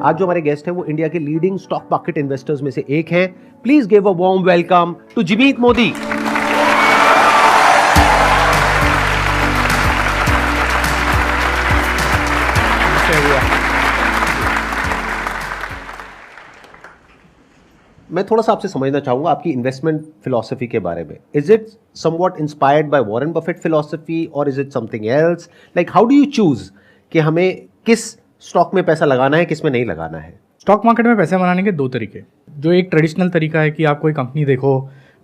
आज जो हमारे गेस्ट हैं वो इंडिया के लीडिंग स्टॉक मार्केट इन्वेस्टर्स में से एक हैं। Please give a warm welcome to Jimeet Modi. मैं थोड़ा सा आपसे समझना चाहूंगा आपकी इन्वेस्टमेंट फिलॉसफी के बारे में। Is it somewhat inspired by Warren Buffett philosophy और is it something else? Like how do you choose कि हमें किस स्टॉक में पैसा लगाना है, किस में नहीं लगाना है? स्टॉक मार्केट में पैसे बनाने के दो तरीके। जो एक ट्रेडिशनल तरीका है कि आप कोई कंपनी देखो,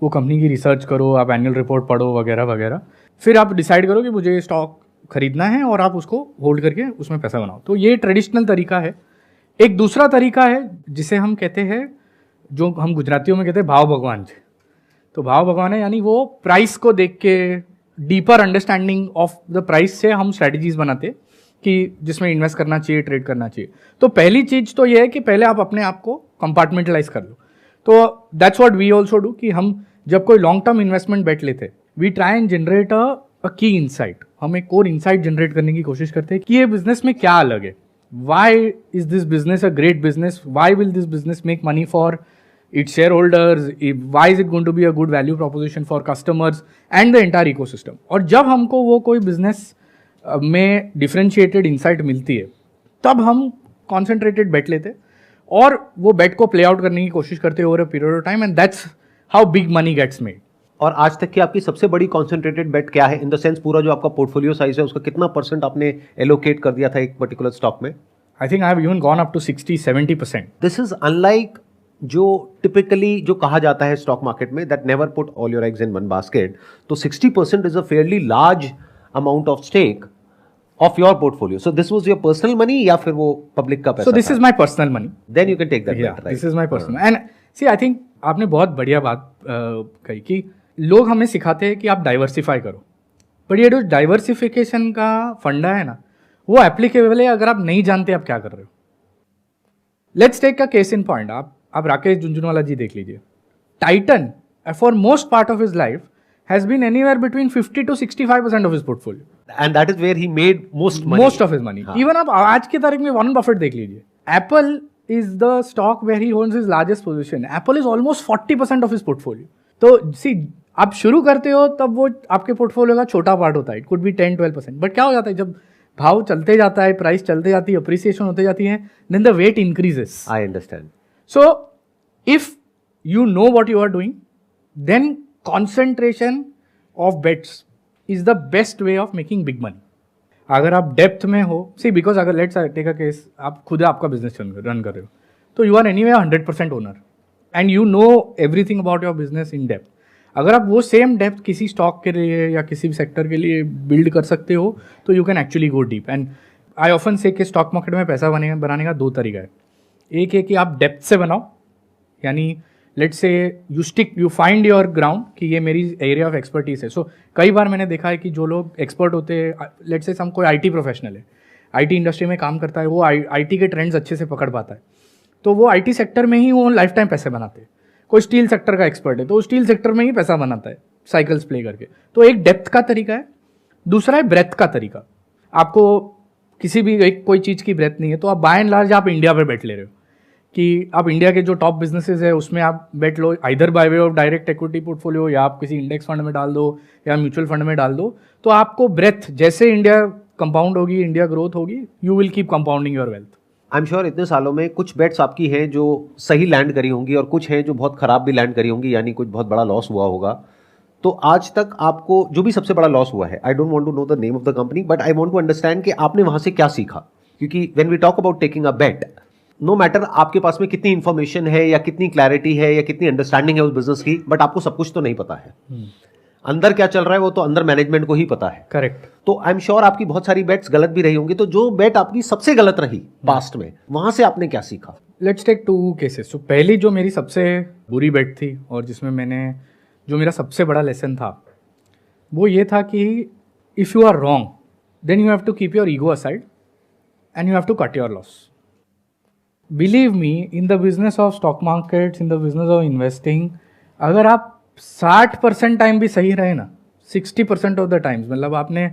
वो कंपनी की रिसर्च करो, आप एनुअल रिपोर्ट पढ़ो वगैरह वगैरह, फिर आप डिसाइड करो कि मुझे स्टॉक खरीदना है और आप उसको होल्ड करके उसमें पैसा बनाओ। तो ये ट्रेडिशनल तरीका है। एक दूसरा तरीका है जिसे हम कहते हैं, जो हम गुजरातियों में कहते हैं भाव भगवान जी। तो भाव भगवान है, यानी वो प्राइस को देख के deeper understanding of the price से हम स्ट्रेटजीज बनाते कि जिसमें इन्वेस्ट करना चाहिए, ट्रेड करना चाहिए। तो पहली चीज तो ये है कि पहले आप अपने आप को कंपार्टमेंटलाइज कर लो। तो that's what we also do कि हम जब कोई लॉन्ग टर्म इन्वेस्टमेंट बेट लेते, we try and generate a key insight. हम एक कोर इनसाइट जनरेट करने की कोशिश करते हैं कि ये बिजनेस में क्या अलग है। Why is this business a great business? Why will this business make money for its shareholders? Why is it going to be a good value proposition for customers and the entire ecosystem? और जब हमको वो कोई business में differentiated insight मिलती है, तब हम कॉन्सेंट्रेटेड बेट लेते और वो बेट को प्ले आउट करने की कोशिश करते over a period of time, and that's how big money gets made. और आज तक की आपकी सबसे बड़ी कॉन्सेंट्रेटेड बेट क्या है? इन द सेंस पूरा जो आपका पोर्टफोलियो साइज है उसका कितना परसेंट आपने एलोकेट कर दिया था एक पर्टिकुलर स्टॉक में? I think I have even gone up to 60-70%। This is unlike जो टिपिकली जो कहा जाता है स्टॉक मार्केट में, that never put all your eggs in one basket. तो 60% is a fairly large amount of stake of your portfolio. So this was your personal money या फिर वो पब्लिक का पैसा? So this is my personal money. Then you can take that bat, right? This is my personal. And see, I think आपने बहुत बढ़िया बात कही कि लोग हमें सिखाते हैं कि आप डाइवर्सिफाई करो, बट ये जो डाइवर्सिफिकेशन का फंडा है ना, वो एप्लीकेबल है अगर आप नहीं जानते आप क्या कर रहे हो। Let's take a case in point. आप राकेश झुंझुनवाला जी देख लीजिए। Titan for most part of his life has been anywhere between 50 to 65% of his portfolio, and that is where he made most of his money. Even आप आज की तारीख में Warren Buffett देख लीजिए। Apple is the stock where he owns his largest position. Apple is almost 40% of his portfolio. तो सी, आप शुरू करते हो तब वो आपके पोर्टफोलियो का छोटा पार्ट होता है, इट कुड बी 10-12%, बट क्या हो जाता है जब भाव चलते जाता है, प्राइस चलते जाती है, अप्रिसिएशन होते जाती है, then the weight increases. I understand. So, if you know what you are doing, then concentration of bets is the best way of making big money. अगर आप डेप्थ में हो, सी बिकॉज अगर लेट्स टेक अ केस, आप खुद आपका business run कर रहे हो, तो you are anyway 100% owner and you know everything about your business in depth. अगर आप वो सेम डेप्थ किसी स्टॉक के लिए या किसी भी सेक्टर के लिए बिल्ड कर सकते हो, तो you can actually go deep. And I often से कि स्टॉक मार्केट में पैसा बनाने का दो तरीका है। एक है कि आप डेप्थ से बनाओ, यानी let's say you find your ground कि ये मेरी एरिया ऑफ एक्सपर्टीज है। सो कई बार मैंने देखा है कि जो लोग एक्सपर्ट होते हैं, लेट्स से हम कोई आईटी प्रोफेशनल है, आईटी इंडस्ट्री में काम करता है, वो आईटी के ट्रेंड्स अच्छे से पकड़ पाता है, तो वो आईटी सेक्टर में ही वो लाइफ टाइम पैसे बनाते हैं। कोई स्टील सेक्टर का एक्सपर्ट है तो वो स्टील सेक्टर में ही पैसा बनाता है साइकिल्स प्ले करके। तो एक डेप्थ का तरीका है, दूसरा है ब्रेथ का तरीका। आपको किसी भी कोई चीज़ की ब्रेथ नहीं है, तो आप बाय एंड लार्ज आप इंडिया पर बैठ ले रहे हो कि आप इंडिया के जो टॉप बिजनेसेस है उसमें आप बेट लो, either by way of direct equity portfolio, या आप किसी इंडेक्स फंड में डाल दो या म्यूचुअल फंड में डाल दो। तो आपको ब्रेथ, जैसे इंडिया कंपाउंड होगी, इंडिया ग्रोथ होगी, you will keep compounding your wealth. I am sure इतने सालों में कुछ बेट्स आपकी हैं जो सही लैंड करी होंगी और कुछ हैं जो बहुत खराब भी लैंड करी होंगी, यानी कुछ बहुत बड़ा लॉस हुआ होगा। तो आज तक आपको जो भी सबसे बड़ा लॉस हुआ है, I don't want to know the name of the company, but I want to understand कि आपने वहां से क्या सीखा। क्योंकि when we talk about taking a bet, no matter आपके पास में कितनी इंफॉर्मेशन है या कितनी क्लैरिटी है या कितनी अंडरस्टैंडिंग है उस बिजनेस की, बट आपको सब कुछ तो नहीं पता है। अंदर क्या चल रहा है वो तो अंदर मैनेजमेंट को ही पता है। करेक्ट। तो आई एम श्योर आपकी बहुत सारी बेट्स गलत भी रही होंगी। तो जो बेट आपकी सबसे गलत रही पास्ट में, वहां से आपने क्या सीखा? Let's take 2 cases. तो पहली जो मेरी सबसे बुरी बेट थी और जिसमें जो मेरा सबसे बड़ा लेसन था, वो ये था कि if you are wrong then you have to keep your ego aside and you have to cut your loss. Believe me, in the business of stock markets, in the business of investing, अगर आप 60% time भी सही रहे ना, 60% of the times, मतलब आपने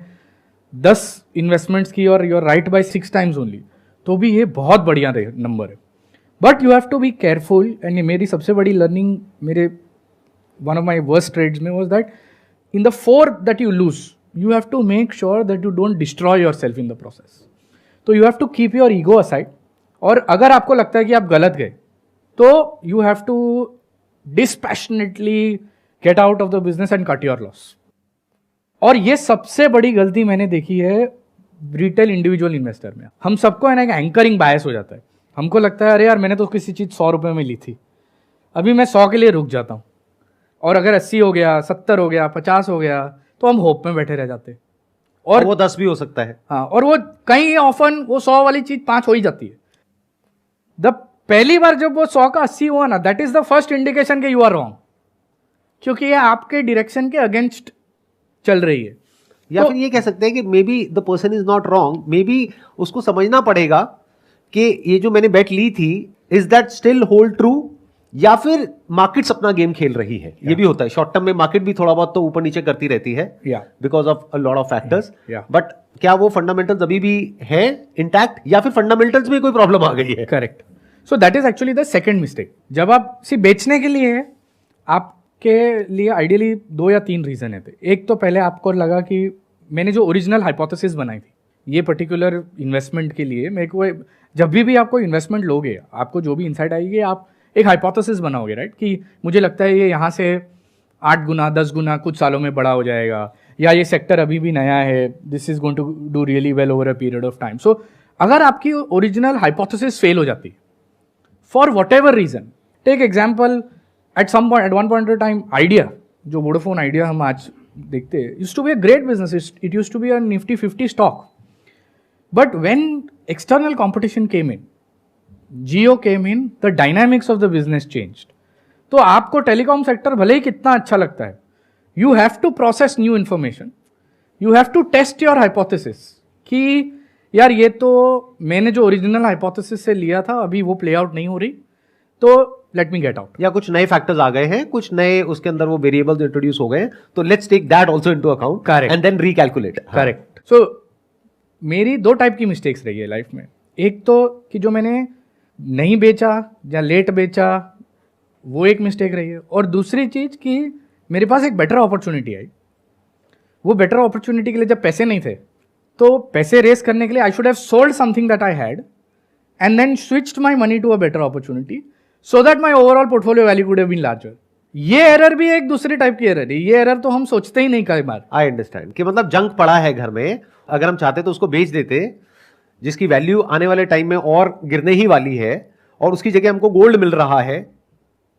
10 investments की और you're right by 6 times only, तो भी ये बहुत बढ़िया नंबर है. But you have to be careful. And मेरी सबसे बड़ी लर्निंग मेरे one of my worst trades में was that in the 4 that you lose you have to make sure that you don't destroy yourself in the process. तो you have to keep your ego aside. और अगर आपको लगता है कि आप गलत गए तो you have to dispassionately get out of the business and cut your loss. और ये सबसे बड़ी गलती मैंने देखी है रिटेल इंडिविजुअल इन्वेस्टर में. हम सबको है ना एक एंकरिंग बायस हो जाता है. हमको लगता है अरे यार मैंने तो किसी चीज़ 100 रुपये में ली थी, अभी मैं 100 के लिए रुक जाता हूँ, और अगर 80 हो गया, 70 हो गया, 50 हो गया तो हम होप में बैठे रह जाते. और वो 10 भी हो सकता है. हाँ, और वो कहीं ऑफन वो 100 वाली चीज 5 हो ही जाती है. द पहली बार जब वो 100 का 80 हुआ ना, that is the first indication कि यू आर रॉन्ग, क्योंकि ये आपके डायरेक्शन के अगेंस्ट चल रही है. या फिर ये कह सकते हैं कि may be the person is not wrong, may be उसको समझना पड़ेगा कि ये जो मैंने बेट ली थी is that still hold true, या फिर मार्केट्स अपना गेम खेल रही है. ये भी होता है शॉर्ट टर्म में, मार्केट भी थोड़ा बहुत तो ऊपर नीचे करती रहती है because of a lot of factors. But क्या वो फंडामेंटल्स अभी भी है इंटैक्ट, या फिर फंडामेंटल्स में कोई प्रॉब्लम आ गई है? Correct. So that is actually the second mistake. जब आप सिर्फ बेचने के लिए है, आपके लिए आइडियली 2 या 3 रीजन है. एक तो पहले आपको लगा कि मैंने जो ओरिजिनल हाइपोथेसिस बनाई थी ये पर्टिकुलर इन्वेस्टमेंट के लिए, मेरे को जब भी आपको इन्वेस्टमेंट लोगे, आपको जो भी इंसाइट आएगी, आप एक हाइपोथेसिस बनाओगे, राइट, कि मुझे लगता है ये यहाँ से 8 गुना 10 गुना कुछ सालों में बड़ा हो जाएगा, या ये सेक्टर अभी भी नया है, this is going to do really well over a period of time. So अगर आपकी ओरिजिनल हाइपोथेसिस फेल हो जाती है for whatever reason, take example at one point of time Idea, जो वोडाफोन आइडिया हम आज देखते हैं, used to be a great business, it used to be a Nifty 50 stock. But when external competition came in, Jio came in, the dynamics of the business changed. तो आपको telecom sector भले ही कितना अच्छा लगता है, you have to process new information, you have to test your hypothesis कि यार ये तो मैंने जो ओरिजिनल हाइपोथेसिस से लिया था अभी वो प्ले आउट नहीं हो रही, तो लेट मी गेट आउट. या कुछ नए फैक्टर्स आ गए हैं, कुछ नए उसके अंदर वो वेरिएबल्स इंट्रोड्यूस हो गए, तो let's take that also into account. Correct. And then recalculate. Correct. So मेरी 2 टाइप की मिस्टेक्स रही है लाइफ में. एक तो कि जो मैंने नहीं बेचा या लेट बेचा, वो एक मिस्टेक रही है. और दूसरी चीज़ कि मेरे पास एक बेटर अपॉर्चुनिटी आई. वो बेटर अपॉर्चुनिटी के लिए जब पैसे नहीं थे, तो पैसे रेस करने के लिए I should have sold something that I had and then switched my money to a better opportunity so that my overall portfolio value could have been larger. ये एरर भी एक दूसरी टाइप की एरर है. ये एरर तो हम सोचते ही नहीं कई बार. आई अंडरस्टैंड कि मतलब जंक पड़ा है घर में, अगर हम चाहते तो उसको बेच देते, जिसकी वैल्यू आने वाले टाइम में और गिरने ही वाली है, और उसकी जगह हमको गोल्ड मिल रहा है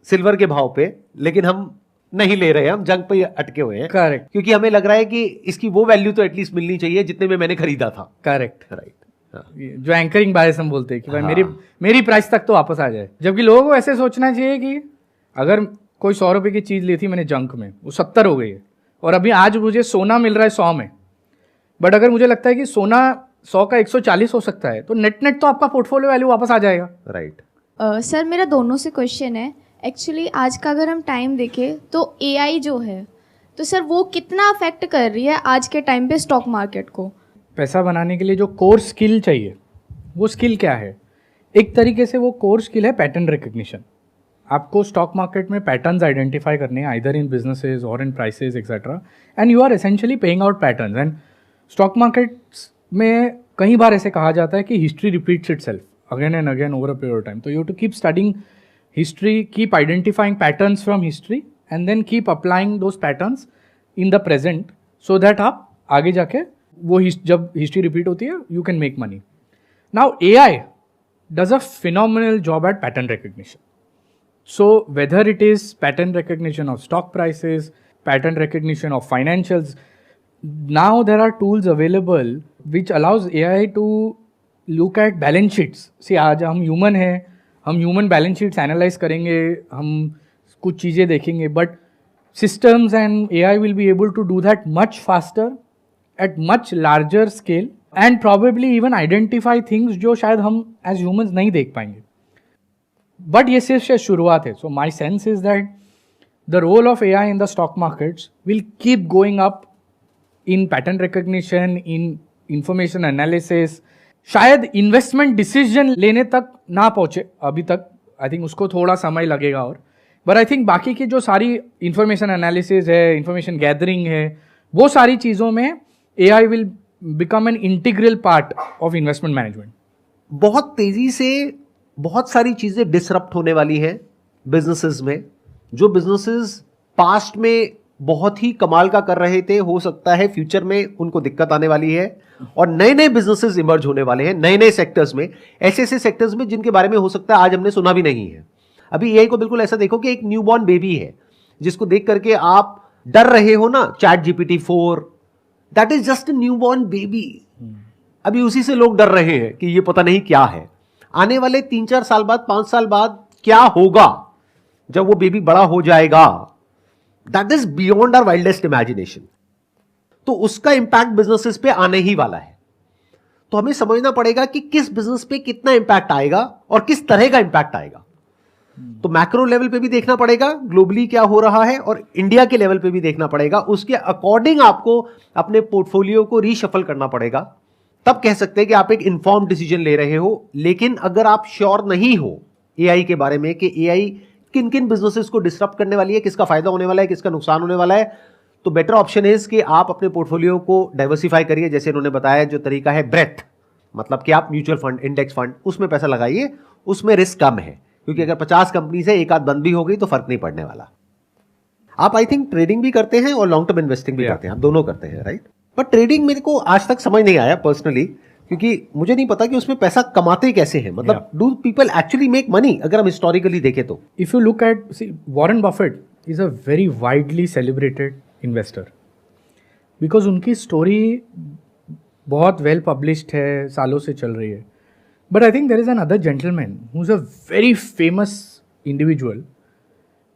सिल्वर के भाव पे, लेकिन हम नहीं ले रहे हैं, हम जंक पे अटके हुए हैं. करेक्ट. क्योंकि हमें लग रहा है कि इसकी वो वैल्यू तो एटलीस्ट मिलनी चाहिए जितने में मैंने खरीदा था. करेक्ट. राइट. जो एंकरिंग बायस हम बोलते हैं कि भाई मेरी प्राइस तक तो वापस आ जाए. जबकि लोगों को ऐसे सोचना चाहिए कि अगर कोई 100 रुपए की चीज ली थी मैंने जंक में, वो 70 हो गई है, और अभी आज मुझे सोना मिल रहा है 100 में, बट अगर मुझे लगता है कि सोना 100 का 140 हो सकता है, तो नेट तो आपका पोर्टफोलियो वैल्यू वापस आ जाएगा. राइट. सर मेरा दोनों से क्वेश्चन है. एक्चुअली आज का अगर हम टाइम देखें तो एआई जो है, तो सर वो कितना अफेक्ट कर रही है आज के टाइम पे स्टॉक मार्केट को? पैसा बनाने के लिए जो कोर स्किल चाहिए, वो स्किल क्या है? एक तरीके से वो कोर स्किल है पैटर्न रिकग्निशन. आपको स्टॉक मार्केट में पैटर्न्स आइडेंटिफाई करने हैं, आइदर इन बिजनेसेस और in prices etcetera, and you are essentially paying out patterns. And stock markets में कई बार ऐसे कहा जाता है कि history repeats itself again and again over a period of time. So you have to keep studying history, keep identifying patterns from history, and then keep applying those patterns in the present so that आप आगे जाके वो जब history repeat होती है, you can make money. Now AI does a phenomenal job at pattern recognition. So whether it is pattern recognition of stock prices, pattern recognition of financials, now there are tools available which allows AI to look at balance sheets. See, आज हम human हैं, हम human balance sheets analyse करेंगे, हम कुछ चीज़ें देखेंगे, but systems and AI will be able to do that much faster at much larger scale and probably even identify things जो शायद हम as humans नहीं देख पाएंगे. But ये सिर्फ शुरुआत है. So my sense is that the role of AI in the stock markets will keep going up in pattern recognition, in information analysis, शायद इन्वेस्टमेंट डिसीजन लेने तक ना पहुंचे अभी तक, आई थिंक उसको थोड़ा समय लगेगा और, बट आई थिंक बाकी की जो सारी इंफॉर्मेशन एनालिसिस है, इंफॉर्मेशन गैदरिंग है, वो सारी चीज़ों में AI will become an integral part of investment management. बहुत तेजी से बहुत सारी चीजें डिसरप्ट होने वाली हैं बिजनेसेस में। जो बिजनेसेस पास्ट में बहुत ही कमाल का कर रहे थे, हो सकता है फ्यूचर में उनको दिक्कत आने वाली है, और नए नए बिजनेसेस इमर्ज होने वाले हैं नए नए सेक्टर्स में, ऐसे ऐसे सेक्टर्स में जिनके बारे में हो सकता है आज हमने सुना भी नहीं है। अभी AI को बिल्कुल ऐसा देखो कि एक न्यूबॉर्न बेबी है जिसको देख करके आप डर रहे हो ना, ChatGPT 4, that is just newborn baby. अभी उसी से लोग डर रहे हैं कि ये पता नहीं क्या है। आने वाले 3-4 साल बाद, 5 साल बाद क्या होगा जब वो बेबी बड़ा हो जाएगा, that is beyond our wildest imagination. तो उसका इंपैक्ट बिजनेसेस पे आने ही वाला है। तो हमें समझना पड़ेगा कि किस बिजनेस पे कितना इंपैक्ट आएगा और किस तरह का इंपैक्ट आएगा। तो मैक्रो लेवल पे भी देखना पड़ेगा ग्लोबली क्या हो रहा है, और इंडिया के लेवल पे भी देखना पड़ेगा। उसके अकॉर्डिंग आपको अपने पोर्टफोलियो को रीशफल करना पड़ेगा। तब कह सकते हैं कि आप एक इन्फॉर्म डिसीजन ले रहे हो। लेकिन अगर आप श्योर नहीं हो AI के बारे में कि AI किन किन बिजनेसेस को डिसरप्ट करने वाली है, किसका फायदा होने वाला है, किसका नुकसान होने वाला है, तो बेटर ऑप्शन इज कि आप अपने पोर्टफोलियो को डाइवर्सिफाई करिए। जैसे इन्होंने बताया, जो तरीका है ब्रेथ, मतलब कि आप म्यूचुअल फंड, इंडेक्स फंड, उसमें पैसा लगाइए, उसमें रिस्क कम है, क्योंकि अगर 50 कंपनीज है, एक आध बंद भी हो गई तो फर्क नहीं पड़ने वाला। आप आई थिंक ट्रेडिंग भी करते हैं और लॉन्ग टर्म इन्वेस्टिंग भी करते हैं, आप दोनों करते हैं, राइट? बट ट्रेडिंग मेरे को आज तक समझ नहीं आया पर्सनली, क्योंकि मुझे नहीं पता कि उसमें पैसा कमाते कैसे हैं। मतलब do people actually make money, अगर हम हिस्टोरिकली देखें तो? If you look at, see, Warren Buffett is a very widely celebrated investor, because उनकी स्टोरी बहुत वेल पब्लिश्ड है, सालों से चल रही है। But I think there is another gentleman who is a very famous individual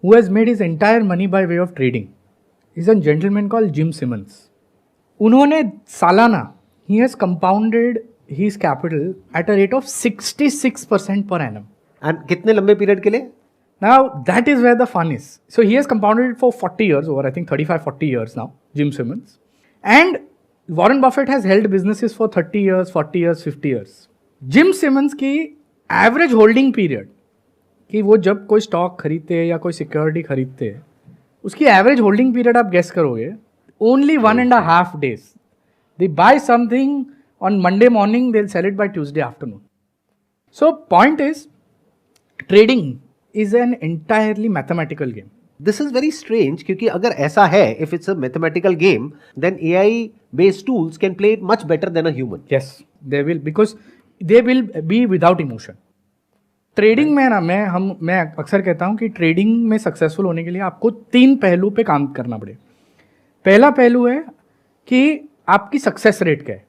who has made his entire money by way of trading. He's a gentleman called Jim Simmons. उन्होंने सालाना, he has compounded his capital at a rate of 66% per annum. And कितने लंबे period के लिए? Now that is where the fun is. So he has compounded it for 40 years, over I think 35-40 years now, Jim Simmons. And Warren Buffett has held businesses for 30 years, 40 years, 50 years. Jim Simmons की average holding period, कि वो जब कोई stock खरीदते हैं या कोई security खरीदते हैं, उसकी एवरेज होल्डिंग पीरियड आप गेस करोगे, only 1.5 days. They buy something on Monday morning, they sell it by Tuesday afternoon. So point is, trading is an entirely mathematical game. This is very strange, क्योंकि अगर ऐसा है, if it's a mathematical game, then AI based tools can play it much better than a human. Yes, they will, because they will be without emotion. Trading में ना, मैं अक्सर कहता हूं कि ट्रेडिंग में सक्सेसफुल होने के लिए आपको 3 पहलू पे काम करना पड़े. पहला पहलू है कि आपकी सक्सेस रेट क्या है.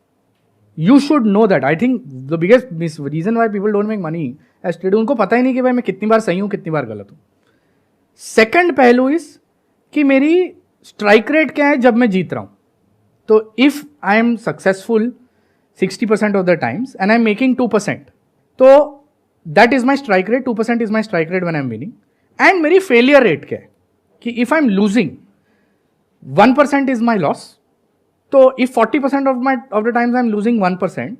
You should know that. I think the biggest reason why people don't make money as trader, उनको पता ही नहीं कि भाई मैं कितनी बार सही हूं, कितनी बार गलत हूं. सेकेंड पहलू इज कि मेरी स्ट्राइक रेट क्या है जब मैं जीत रहा हूं. तो if I am successful 60% of the times and I am making 2%, तो that is my strike rate, 2% is my strike rate when I'm winning. And मेरी failure rate क्या है, कि if I'm losing 1% is my loss, तो if 40% of the times I'm losing 1%,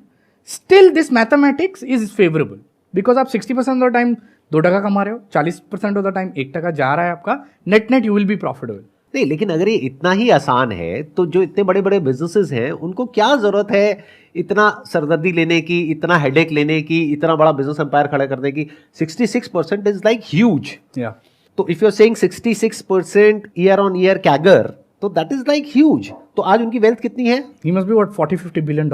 still this mathematics is favorable, because आप 60% of the time 2% कमा रहे हो, 40% of the time 1% जा रहा है आपका, net you will be profitable. नहीं, लेकिन अगर ये इतना ही आसान है, तो जो इतने बड़े बड़े बिजनेसेस हैं, उनको क्या जरूरत है इतना सरदर्दी लेने की, इतना हेडेक लेने की, इतना बड़ा बिजनेस एम्पायर खड़ा करने की? 66% इज लाइक ह्यूज. तो if you are saying 66% year on year CAGR, तो दैट इज लाइक ह्यूज. तो आज उनकी वेल्थ कितनी है? He must be what $40-50 billion.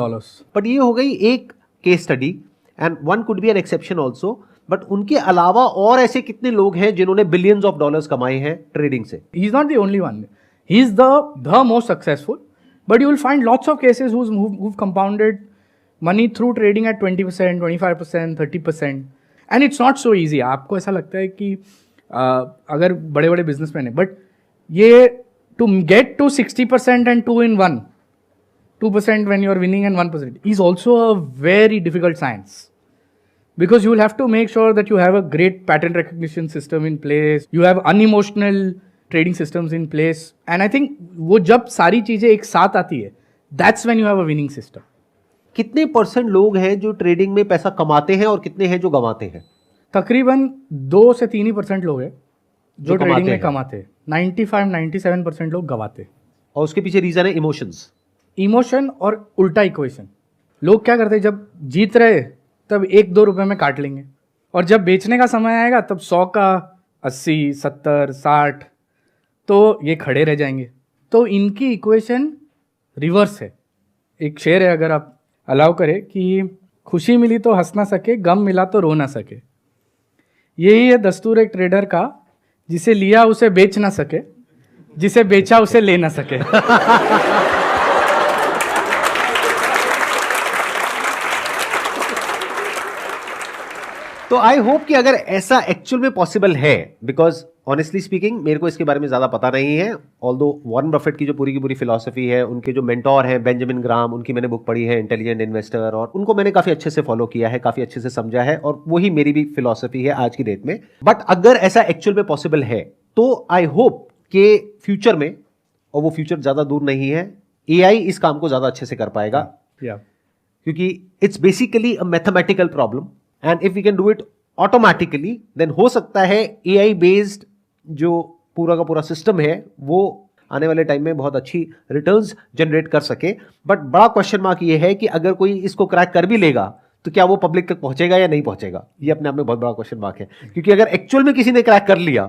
But ये हो गई एक case study, and one could be an exception also. But उनके अलावा और ऐसे कितने लोग हैं जिन्होंने बिलियंस ऑफ डॉलर्स कमाए हैं ट्रेडिंग से? He is not the only one. He is the most successful, but you will find lots of cases who've compounded money through trading at 20%, 25%, 30%. And it's not so easy. आपको ऐसा लगता है कि अगर बड़े बड़े बिजनेसमैन है, बट ये to get to 60% and 2 in 1, 2% when you are winning and 1% is also a very difficult science. Because you will have to make sure that you have a great pattern recognition system in place, you have unemotional trading systems in place, and I think वो जब सारी चीजें एक साथ आती है, that's when you have a winning system. कितने % लोग हैं जो ट्रेडिंग में पैसा कमाते हैं और कितने हैं जो गंवाते हैं? तकरीबन 2 से 3 ही % लोग हैं जो ट्रेडिंग कमाते में हैं। कमाते हैं। 95-97% लोग गवाते हैं। और उसके पीछे रीजन है इमोशंस। इमोशन और उल्टा इक्वेशन। लोग क्या करते हैं, जब जीत रहे तब 1-2 रुपए में काट लेंगे, और जब बेचने का समय आएगा तब 100 का 80, 70, 60, तो ये खड़े रह जाएंगे। तो इनकी इक्वेशन रिवर्स है। एक शेर है, अगर आप अलाउ करें, कि खुशी मिली तो हंस ना सके, गम मिला तो रो ना सके। यही है दस्तूर एक ट्रेडर का, जिसे लिया उसे बेच ना सके, जिसे बेचा उसे ले ना सके। तो आई होप कि अगर ऐसा एक्चुअल में पॉसिबल है, बिकॉज ऑनेस्टली स्पीकिंग मेरे को इसके बारे में ज़्यादा पता नहीं है, ऑल्दो वॉरेन बफेट की जो पूरी की पूरी फिलॉसफी है, उनके जो मेंटोर हैं बेंजामिन ग्राम, उनकी मैंने बुक पढ़ी है इंटेलिजेंट इन्वेस्टर, और उनको मैंने काफ़ी अच्छे से फॉलो किया है, काफ़ी अच्छे से समझा है, और वही मेरी भी फिलॉसफी है आज की डेट में। बट अगर ऐसा एक्चुअल में पॉसिबल है तो आई होप कि फ्यूचर में, और वो फ्यूचर ज़्यादा दूर नहीं है, AI इस काम को ज़्यादा अच्छे से कर पाएगा, क्योंकि it's basically a mathematical problem, and if we can do it automatically then हो सकता है AI बेस्ड जो पूरा का पूरा सिस्टम है वो आने वाले टाइम में बहुत अच्छी रिटर्न्स जनरेट कर सके। बट बड़ा क्वेश्चन मार्क ये है कि अगर कोई इसको क्रैक कर भी लेगा तो क्या वो पब्लिक तक पहुंचेगा या नहीं पहुंचेगा, ये अपने आप में बहुत बड़ा क्वेश्चन मार्क है। क्योंकि अगर एक्चुअल में किसी ने क्रैक कर लिया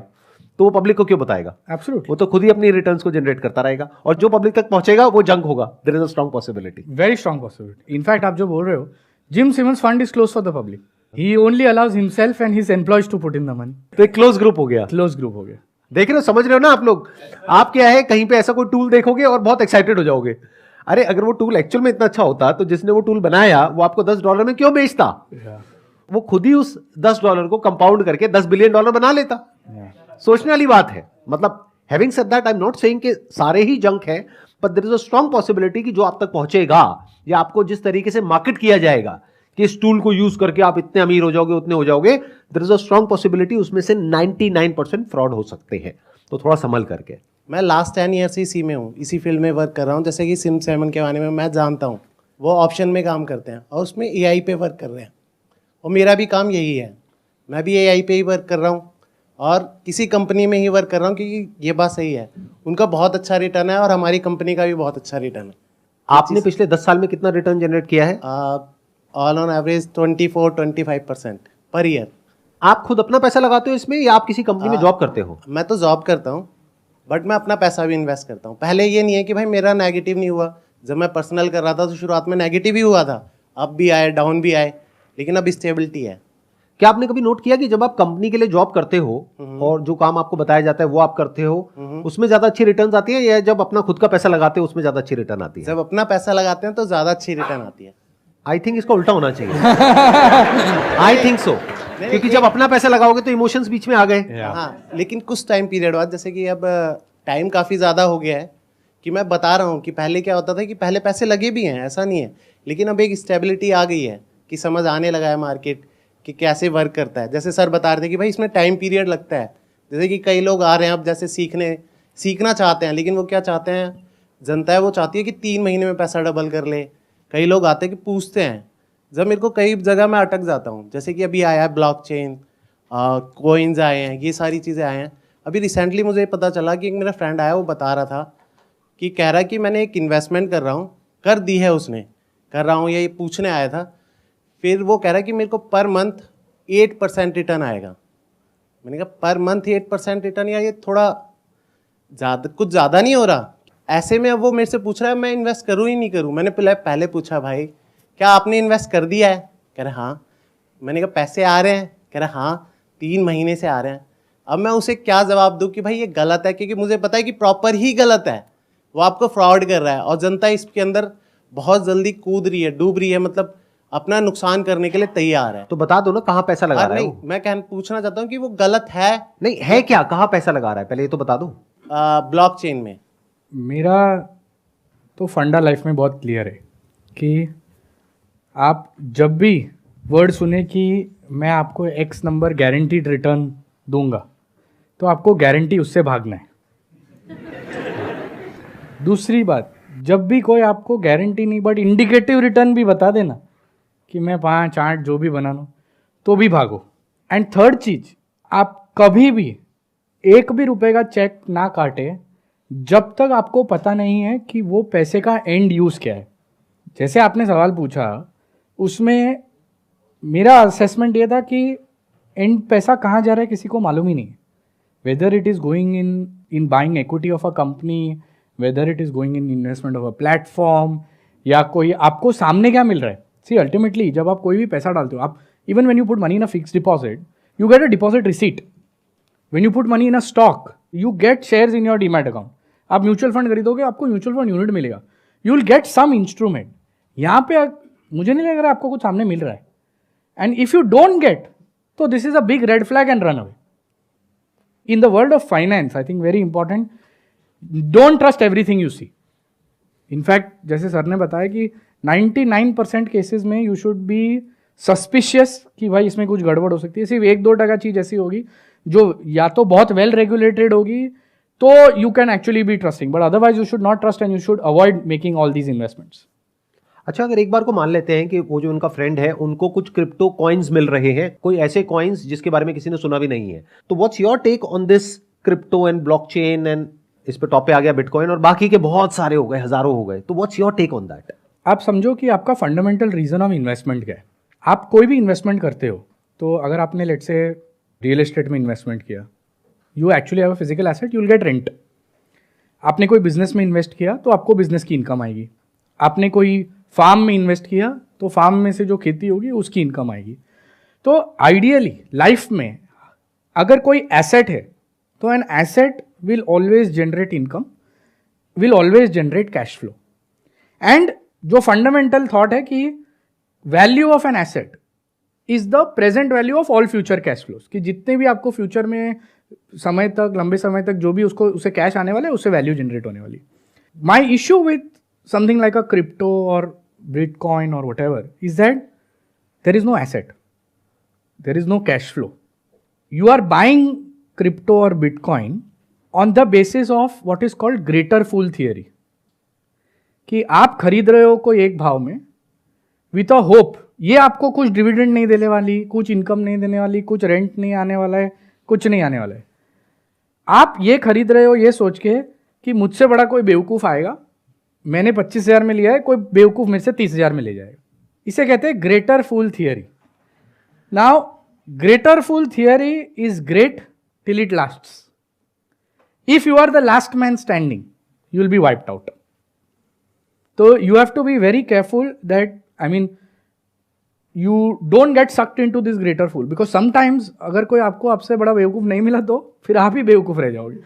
तो वो पब्लिक को क्यों बताएगा? एब्सोल्युटली। वो तो खुद ही अपनी रिटर्न्स को जनरेट करता रहेगा, और जो पब्लिक तक पहुंचेगा वो जंक होगा। There is a strong possibility, very strong possibility. In fact आप जो बोल रहे हो, Jim Simons fund is close for the public. He only allows himself and his employees to put in the money. तो एक क्लोज ग्रुप हो गया। Close group हो गया। देख रहे हो, समझ रहे हो ना आप लोग? आप क्या है, कहीं पे ऐसा कोई टूल देखोगे और बहुत एक्साइटेड हो जाओगे। अरे अगर वो टूल एक्चुअल में इतना अच्छा होता तो जिसने वो टूल बनाया वो आपको $10 में क्यों बेचता? वो खुद ही उस $10 को कंपाउंड करके $10 बिलियन बना लेता। सोचने वाली बात है। मतलब having said that, I am not saying कि सारे ही जंक है, but there is a strong possibility कि जो आप तक पहुंचेगा या आपको जिस तरीके से मार्केट किया जाएगा कि इस टूल को यूज करके आप इतने अमीर हो जाओगे, उतने हो जाओगे, there is a strong possibility उसमें से 99% फ्रॉड हो सकते हैं। तो थोड़ा संभल करके। मैं लास्ट 10 ईयर से इसी में हूँ, इसी फील्ड में वर्क कर रहा हूँ। जैसे कि सिम 7 के बारे में मैं जानता हूँ, वो ऑप्शन में काम करते हैं और उसमें AI पे वर्क कर रहे हैं, और मेरा भी काम यही है। मैं भी AI पे ही वर्क कर रहा हूँ और किसी कंपनी में ही वर्क कर रहा हूँ, क्योंकि ये बात सही है, उनका बहुत अच्छा रिटर्न है और हमारी कंपनी का भी बहुत अच्छा रिटर्न है। आपने पिछले 10 साल में कितना रिटर्न जनरेट किया है? All on average 24-25% per year. आप खुद अपना पैसा लगाते हो इसमें या आप किसी कंपनी में जॉब करते हो? मैं तो जॉब करता हूँ, बट मैं अपना पैसा भी इन्वेस्ट करता हूँ। पहले ये नहीं है कि भाई मेरा नेगेटिव नहीं हुआ। जब मैं पर्सनल कर रहा था तो शुरुआत में नेगेटिव ही हुआ था, अप भी आए डाउन भी आए, लेकिन अब स्टेबिलिटी है। क्या आपने कभी नोट किया कि जब आप कंपनी के लिए जॉब करते हो और जो काम आपको बताया जाता है वो आप करते हो, उसमें ज्यादा अच्छी रिटर्न्स आती है, या जब अपना खुद का पैसा लगाते हो उसमें ज्यादा अच्छी रिटर्न आती है? जब अपना पैसा लगाते हैं तो ज़्यादा अच्छी रिटर्न आती है। आई थिंक इसका उल्टा होना चाहिए। आई थिंक सो, क्योंकि जब अपना पैसा लगाओगे तो इमोशंस बीच में आ गए। हाँ, लेकिन कुछ टाइम पीरियड बाद, जैसे कि अब टाइम काफ़ी ज़्यादा हो गया है, कि मैं बता रहा हूँ कि पहले क्या होता था कि पहले पैसे लगे भी हैं, ऐसा नहीं है, लेकिन अब एक स्टेबिलिटी आ गई है कि समझ आने लगा है मार्केट कि कैसे वर्क करता है। जैसे सर बता रहे थे कि भाई इसमें टाइम पीरियड लगता है। जैसे कि कई लोग आ रहे हैं अब, जैसे सीखना चाहते हैं, लेकिन वो क्या चाहते हैं, जनता है वो चाहती है कि 3 महीने में पैसा डबल कर ले। कई लोग आते हैं कि पूछते हैं, जब मेरे को कई जगह मैं अटक जाता हूँ। जैसे कि अभी आया है ब्लॉकचेन, कोइंस आए हैं, ये सारी चीज़ें आए हैं। अभी रिसेंटली मुझे पता चला कि एक मेरा फ्रेंड आया, वो बता रहा था कि कह रहा है कि मैंने एक इन्वेस्टमेंट कर रहा हूँ, कर दी है उसने, कर रहा हूँ, ये पूछने आया था। फिर वो कह रहा है कि मेरे को पर मंथ 8% रिटर्न आएगा। मैंने कहा पर मंथ 8% रिटर्न, या ये थोड़ा ज़्यादा, कुछ ज़्यादा नहीं हो रहा? ऐसे में अब वो मेरे से पूछ रहा है मैं इन्वेस्ट करूँ ही नहीं करूँ। मैंने पहले पूछा, भाई क्या आपने इन्वेस्ट कर दिया है? कह रहा हाँ। मैंने कहा पैसे आ रहे हैं? कह रहा हाँ, 3 महीने से आ रहे हैं। अब मैं उसे क्या जवाब दूँ कि भाई ये गलत है, क्योंकि मुझे पता है कि प्रॉपर ही गलत है, वो आपको फ्रॉड कर रहा है, और जनता इसके अंदर बहुत जल्दी कूद रही है, डूब रही है, मतलब अपना नुकसान करने के लिए तैयार है। तो बता दो ना कहाँ पैसा लगा रहा है नहीं, वो? मैं पूछना चाहता हूँ कि वो गलत है। नहीं है क्या, कहाँ पैसा लगा रहा है, पहले ये तो बता दो। ब्लॉकचेन में। मेरा तो फंडा लाइफ में बहुत क्लियर है कि आप जब भी वर्ड सुने कि मैं आपको X नंबर गारंटीड रिटर्न दूंगा, तो आपको गारंटी उससे भागना है। दूसरी बात, जब भी कोई आपको गारंटी नहीं बट इंडिकेटिव रिटर्न भी बता देना कि मैं 5-8 जो भी बना लूँ, तो भी भागो। एंड थर्ड चीज, आप कभी भी एक भी रुपए का चेक ना काटे जब तक आपको पता नहीं है कि वो पैसे का एंड यूज क्या है। जैसे आपने सवाल पूछा, उसमें मेरा असेसमेंट ये था कि एंड पैसा कहाँ जा रहा है किसी को मालूम ही नहीं है। Whether it is going in buying equity of a company, whether it is going in investment of a platform, या कोई आपको सामने क्या मिल रहा है। सी अल्टीमेटली जब आप कोई भी पैसा डालते हो, आप even when you put money in a fixed deposit, you get a deposit receipt. When you put money in a stock, you get shares in your demat account. आप म्यूचुअल फंड खरीदोगे, आपको म्यूचुअल फंड यूनिट मिलेगा, you will get some instrument. यहाँ पे मुझे नहीं लग रहा आपको कुछ सामने मिल रहा है। And if you don't get, तो this is a big red flag and run away. In the world of finance, I think very important, don't trust everything you see. In fact जैसे सर ने बताया कि 99% केसेस में you should be suspicious कि भाई इसमें कुछ गड़बड़ हो सकती है। सिर्फ 1-2% चीज ऐसी होगी जो या तो बहुत वेल रेगुलेटेड होगी, तो you can actually be trusting, but otherwise you should not trust and you should avoid making all these investments. अच्छा, अगर एक बार को मान लेते हैं कि वो जो उनका फ्रेंड है उनको कुछ क्रिप्टो कॉइन्स मिल रहे हैं, कोई ऐसे कॉइन्स जिसके बारे में किसी ने सुना भी नहीं है, तो what's your take on this crypto and blockchain, and इस पे टॉप पे आ गया बिटकॉइन और बाकी के बहुत सारे हो गए, हजारों हो गए, तो what's your take on that? आप समझो कि आपका फंडामेंटल रीजन ऑफ इन्वेस्टमेंट क्या है। आप कोई भी इन्वेस्टमेंट करते हो, तो अगर आपने लेट से रियल एस्टेट में इन्वेस्टमेंट किया, you actually have a physical asset, you will gate rent. आपने कोई बिजनेस में इन्वेस्ट किया तो आपको बिजनेस की इनकम आएगी। आपने कोई फार्म में इन्वेस्ट किया तो फार्म में से जो खेती होगी उसकी इनकम आएगी। तो आइडियली लाइफ में अगर कोई एसेट है तो an asset will always generate income, will always generate cash flow. And जो फंडामेंटल थॉट है कि value of an asset is the present value of all future cash flows, कि जितने भी आपको फ्यूचर में समय तक, लंबे समय तक जो भी उसे कैश आने वाला है, उससे वैल्यू जनरेट होने वाली। My issue with something like a crypto or Bitcoin or whatever is that there is no asset, there is no cash flow. You are buying crypto or Bitcoin on the basis of what is called greater fool theory, कि आप खरीद रहे हो कोई एक भाव में with a hope ये आपको कुछ डिविडेंड नहीं देने वाली, कुछ इनकम नहीं देने वाली, कुछ रेंट नहीं आने वाला है, कुछ नहीं आने वाला है। आप ये खरीद रहे हो ये सोच के कि मुझसे बड़ा कोई बेवकूफ़ आएगा, मैंने 25,000 में लिया है, कोई बेवकूफ मेरे से 30,000 में ले जाएगा। इसे कहते हैं greater fool theory. Now greater fool theory is great till it lasts. If you are the last man standing, you will be wiped out. तो you have to be very careful that, I mean, you don't get sucked into this greater fool, because sometimes अगर कोई आपको आपसे बड़ा बेवकूफ नहीं मिला तो फिर आप ही बेवकूफ रह जाओगे।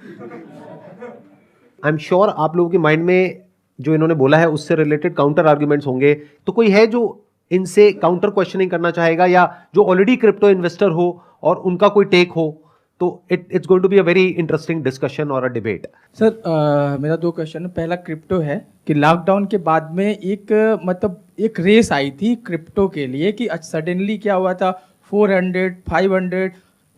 आई एम श्योर आप लोगों के माइंड में जो इन्होंने बोला है उससे रिलेटेड काउंटर आर्ग्यूमेंट्स होंगे, तो कोई है जो इनसे काउंटर क्वेश्चनिंग करना चाहेगा, या जो ऑलरेडी क्रिप्टो इन्वेस्टर हो और उनका कोई टेक हो, तो it's going to be a very interesting discussion और अ डिबेट। सर मेरा 2 क्वेश्चन है। पहला क्रिप्टो है कि लॉकडाउन के बाद में एक रेस आई थी क्रिप्टो के लिए कि सडनली क्या हुआ था, 400, 500,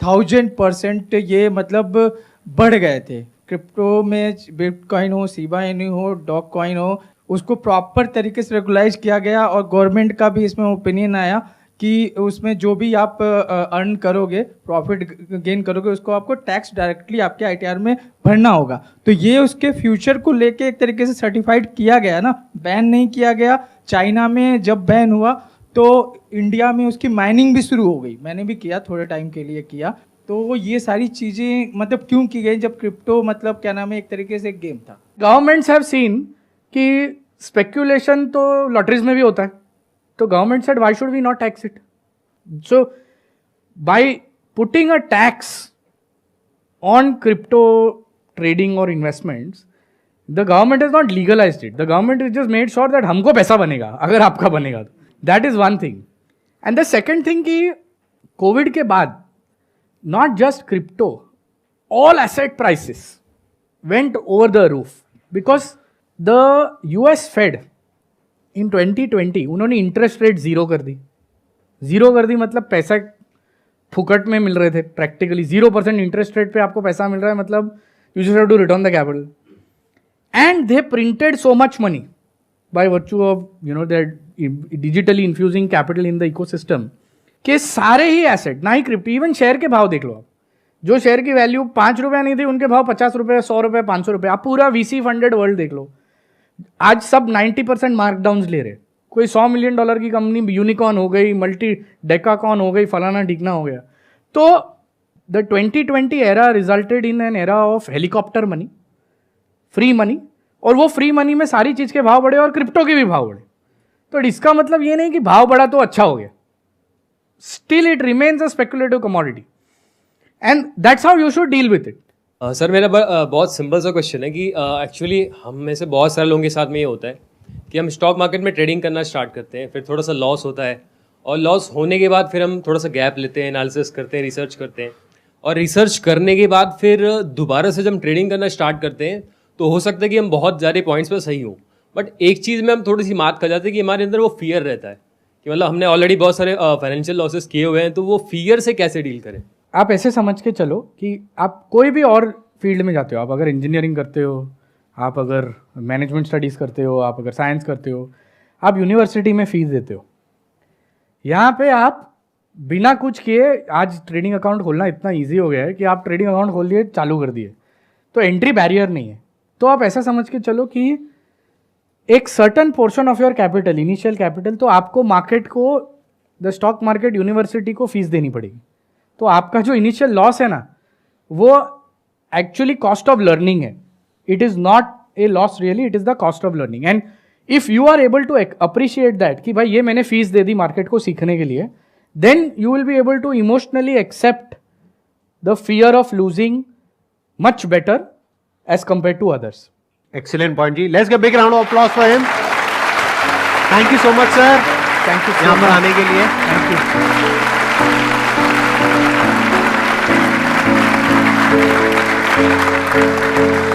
1000% ये बढ़ गए थे। क्रिप्टो में बिटकॉइन हो, शिबा इनू हो, डॉग कॉइन हो, उसको प्रॉपर तरीके से रेगुलाइज किया गया और गवर्नमेंट का भी इसमें ओपिनियन आया कि उसमें जो भी आप अर्न करोगे, प्रॉफिट गेन करोगे, उसको आपको टैक्स डायरेक्टली आपके आईटीआर में भरना होगा। तो ये उसके फ्यूचर को लेके एक तरीके से सर्टिफाइड किया गया ना, बैन नहीं किया गया। चाइना में जब बैन हुआ तो इंडिया में उसकी माइनिंग भी शुरू हो गई। मैंने भी किया, थोड़े टाइम के लिए किया। तो ये सारी चीज़ें क्यों की गई जब क्रिप्टो क्या नाम है, एक तरीके से एक गेम था। गवर्नमेंट्स हैव सीन कि स्पेक्यूलेशन तो लॉटरीज में भी होता है, तो government said why should we not tax it. So by putting a tax on crypto trading और investments, the government has not legalised it, the government is just made sure that हमको पैसा बनेगा अगर आपका बनेगा तो। That is one thing. And the second thing कि Covid के बाद not just crypto, all asset prices went over the roof because the US Fed in 2020 उन्होंने इंटरेस्ट रेट जीरो कर दी। जीरो कर दी मतलब पैसा फुकट में मिल रहे थे, प्रैक्टिकली 0% इंटरेस्ट रेट पे आपको पैसा मिल रहा है, मतलब you just have to return the capital. and they printed so much money by virtue of they're digitally infusing capital in the ecosystem कि सारे ही एसेट, ना ही क्रिप्टो, इवन शेयर के भाव देख लो आप, जो शेयर की वैल्यू 5 रुपये नहीं थी उनके भाव 50 रुपये, 100 रुपये, 500 रुपये. आप पूरा VC फंडेड वर्ल्ड देख लो, आज सब 90% मार्कडाउन्स ले रहे. कोई $100 मिलियन की कंपनी यूनिकॉर्न हो गई, मल्टी डेकाकॉन हो गई, फलाना ढिकना हो गया. तो the 2020 era resulted in an era of helicopter money, free money, और वो फ्री मनी में सारी चीज के भाव बढ़े और क्रिप्टो के भी भाव बढ़े. तो इसका मतलब ये नहीं कि भाव बढ़ा तो अच्छा हो गया. Still it remains a speculative commodity and that's how you should deal with it. Sir मेरा बहुत सिंपल सा क्वेश्चन है कि एक्चुअली हम में से बहुत सारे लोगों के साथ में ये होता है कि हम स्टॉक मार्केट में ट्रेडिंग करना स्टार्ट करते हैं, फिर थोड़ा सा लॉस होता है, और लॉस होने के बाद फिर हम थोड़ा सा गैप लेते हैं, एनालिसिस करते हैं, रिसर्च करते हैं, और रिसर्च करने के बाद फिर दोबारा से जब हम ट्रेडिंग करना स्टार्ट करते हैं तो हो सकता है कि हम बहुत ज़्यादा पॉइंट्स पर सही हों, बट एक चीज़ में हम थोड़ी सी मात खा जाते हैं कि हमारे अंदर वो फियर रहता है कि मतलब हमने ऑलरेडी बहुत सारे फाइनेंशियल लॉसेस किए हुए हैं, तो वो फियर से कैसे डील करें. आप ऐसे समझ के चलो कि आप कोई भी और फील्ड में जाते हो, आप अगर इंजीनियरिंग करते हो, आप अगर मैनेजमेंट स्टडीज़ करते हो, आप अगर साइंस करते हो, आप यूनिवर्सिटी में फीस देते हो. यहाँ पे आप बिना कुछ किए, आज ट्रेडिंग अकाउंट खोलना इतना इजी हो गया है कि आप ट्रेडिंग अकाउंट खोल दिए, चालू कर दिए, तो एंट्री बैरियर नहीं है. तो आप ऐसा समझ के चलो कि एक certain portion of your capital, initial capital, तो आपको मार्केट को, द स्टॉक मार्केट यूनिवर्सिटी को फीस देनी पड़ेगी. तो आपका जो इनिशियल लॉस है ना, वो एक्चुअली कॉस्ट ऑफ लर्निंग है. It is not a loss really, it is the cost of learning. And if you are able to appreciate that कि भाई ये मैंने फीस दे दी मार्केट को सीखने के लिए, then you will be able to emotionally accept the fear of losing much better as compare to others. Excellent point, जी. Let's give a big round of applause for him. Thank you so much, sir. Thank you यहाँ पर आने के लिए. Thank you.